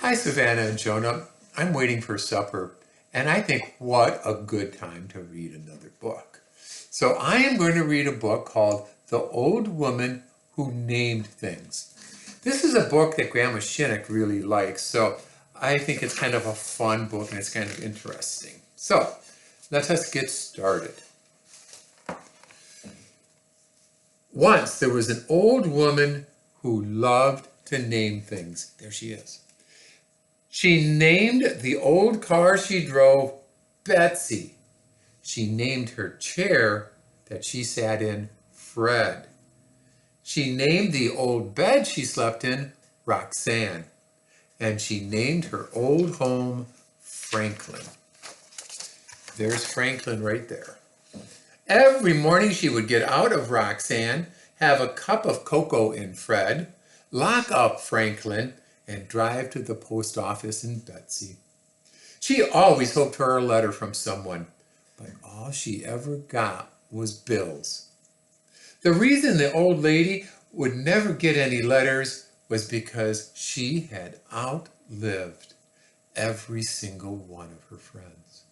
Hi, Savannah and Jonah. I'm waiting for supper, and I think what a good time to read another book. So I am going to read a book called The Old Woman Who Named Things. This is a book that Grandma Shinnick really likes, so I think it's kind of a fun book and it's kind of interesting. So let us get started. Once there was an old woman who loved to name things. There she is. She named the old car she drove Betsy. She named her chair that she sat in Fred. She named the old bed she slept in Roxanne. And she named her old home Franklin. There's Franklin right there. Every morning she would get out of Roxanne, have a cup of cocoa in Fred, lock up Franklin, and drive to the post office in Betsy. She always hoped for a letter from someone, but all she ever got was bills. The reason the old lady would never get any letters was because she had outlived every single one of her friends.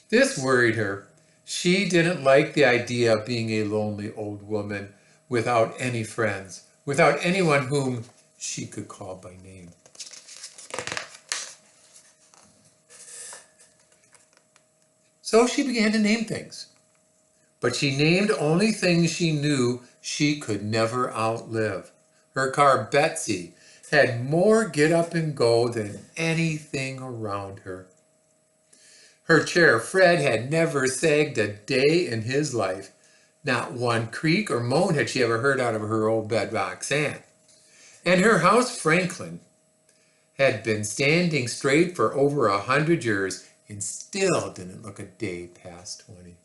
This worried her. She didn't like the idea of being a lonely old woman without any friends, without anyone whom she could call by name. So she began to name things. But she named only things she knew she could never outlive. Her car, Betsy, had more get up and go than anything around her. Her chair, Fred, had never sagged a day in his life. Not one creak or moan had she ever heard out of her old bed, Roxanne. And her house, Franklin, had been standing straight for over 100 years and still didn't look a day past 20.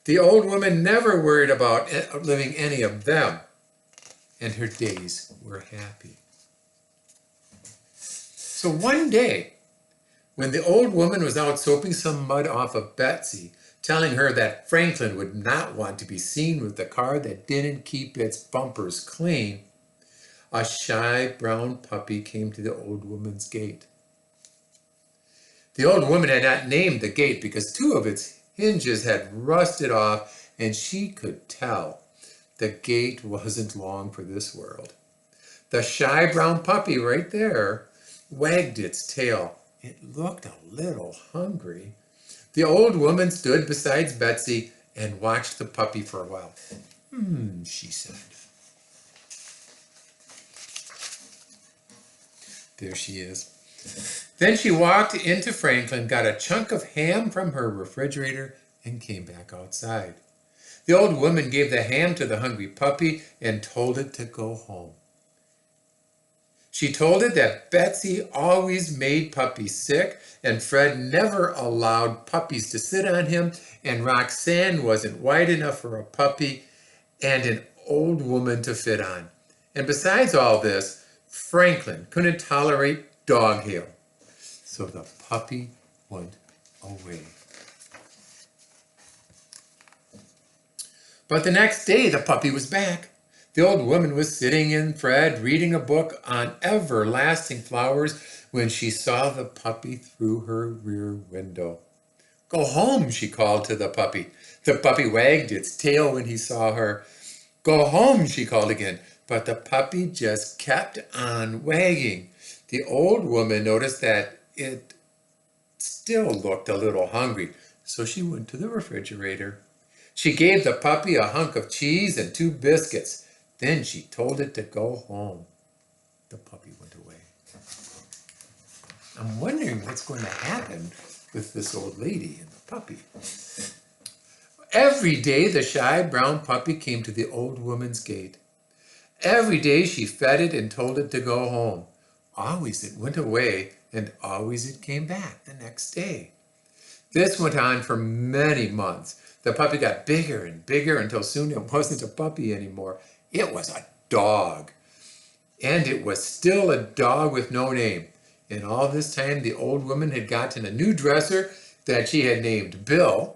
The old woman never worried about living any of them, and her days were happy. So one day, when the old woman was out soaping some mud off of Betsy, telling her that Franklin would not want to be seen with the car that didn't keep its bumpers clean, a shy brown puppy came to the old woman's gate. The old woman had not named the gate because two of its hinges had rusted off, and she could tell the gate wasn't long for this world. The shy brown puppy right there wagged its tail. It looked a little hungry. The old woman stood beside Betsy and watched the puppy for a while. She said. There she is. Then she walked into Franklin, got a chunk of ham from her refrigerator, and came back outside. The old woman gave the ham to the hungry puppy and told it to go home. She told it that Betsy always made puppies sick, and Fred never allowed puppies to sit on him, and Roxanne wasn't wide enough for a puppy and an old woman to fit on. And besides all this, Franklin couldn't tolerate dog hair. So the puppy went away. But the next day, the puppy was back. The old woman was sitting in Fred, reading a book on everlasting flowers when she saw the puppy through her rear window. Go home, she called to the puppy. The puppy wagged its tail when he saw her. Go home, she called again, but the puppy just kept on wagging. The old woman noticed that it still looked a little hungry, so she went to the refrigerator. She gave the puppy a hunk of cheese and 2 biscuits. Then she told it to go home. The puppy went away. I'm wondering what's going to happen with this old lady and the puppy. Every day the shy brown puppy came to the old woman's gate. Every day she fed it and told it to go home. Always it went away, and always it came back the next day. This went on for many months. The puppy got bigger and bigger until soon it wasn't a puppy anymore. It was a dog. And it was still a dog with no name. And all this time the old woman had gotten a new dresser that she had named Bill,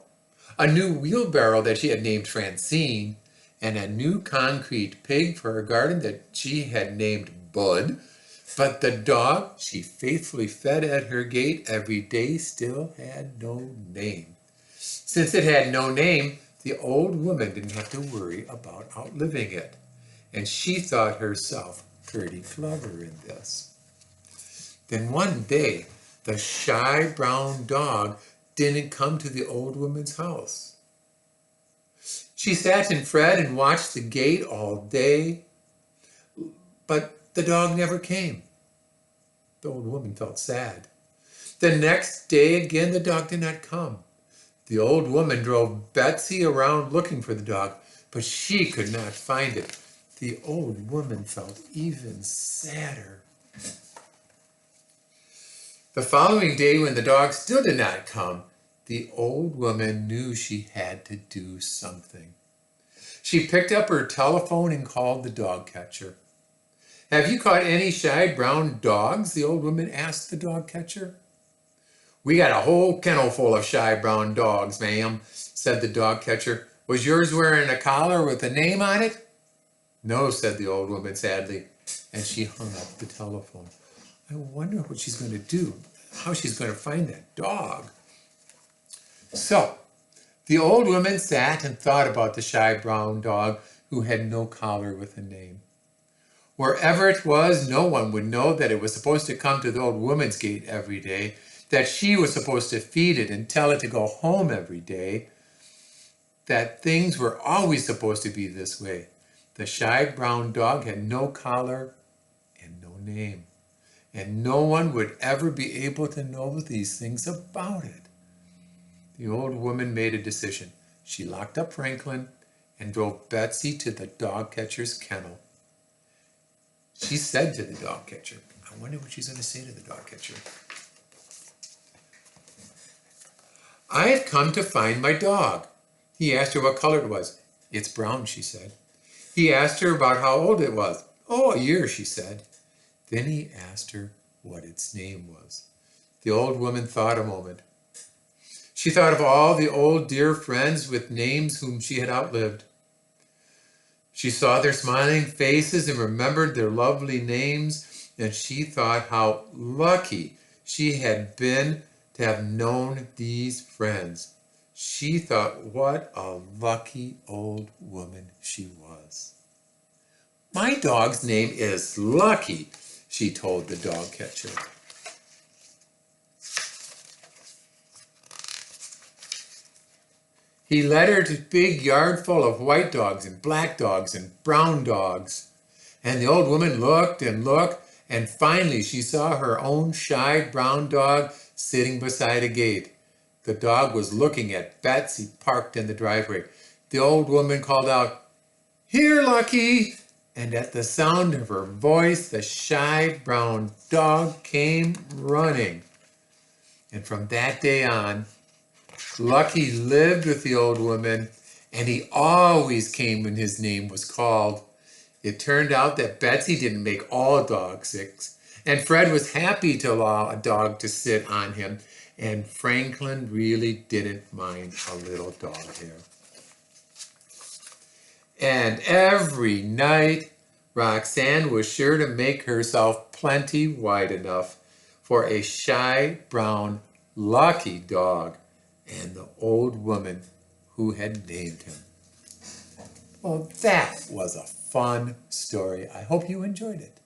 a new wheelbarrow that she had named Francine, and a new concrete pig for her garden that she had named Bud. But the dog she faithfully fed at her gate every day still had no name. Since it had no name, the old woman didn't have to worry about outliving it. And she thought herself pretty clever in this. Then one day, the shy brown dog didn't come to the old woman's house. She sat and fret and watched the gate all day, but the dog never came. The old woman felt sad. The next day again, the dog did not come. The old woman drove Betsy around looking for the dog, but she could not find it. The old woman felt even sadder. The following day, when the dog still did not come, the old woman knew she had to do something. She picked up her telephone and called the dog catcher. "Have you caught any shy brown dogs?" the old woman asked the dog catcher. "We got a whole kennel full of shy brown dogs, ma'am," said the dog catcher. "Was yours wearing a collar with a name on it?" "No," said the old woman sadly, and she hung up the telephone. I wonder what she's going to do, how she's going to find that dog. So, the old woman sat and thought about the shy brown dog who had no collar with a name. Wherever it was, no one would know that it was supposed to come to the old woman's gate every day, that she was supposed to feed it and tell it to go home every day, that things were always supposed to be this way. The shy brown dog had no collar and no name, and no one would ever be able to know these things about it. The old woman made a decision. She locked up Franklin and drove Betsy to the dog catcher's kennel. She said to the dog catcher, I wonder what she's going to say to the dog catcher. "I have come to find my dog." He asked her what color it was. "It's brown," she said. He asked her about how old it was. "Oh, a year," she said. Then he asked her what its name was. The old woman thought a moment. She thought of all the old dear friends with names whom she had outlived. She saw their smiling faces and remembered their lovely names, and she thought how lucky she had been to have known these friends. She thought what a lucky old woman she was. "My dog's name is Lucky," she told the dog catcher. He led her to a big yard full of white dogs and black dogs and brown dogs. And the old woman looked and looked, and finally she saw her own shy brown dog sitting beside a gate. The dog was looking at Betsy parked in the driveway. The old woman called out, "Here, Lucky!" And at the sound of her voice, the shy brown dog came running. And from that day on, Lucky lived with the old woman, and he always came when his name was called. It turned out that Betsy didn't make all dogs sick, and Fred was happy to allow a dog to sit on him, and Franklin really didn't mind a little dog hair. And every night, Roxanne was sure to make herself plenty wide enough for a shy, brown, lucky dog and the old woman who had named him. Well, that was a fun story. I hope you enjoyed it.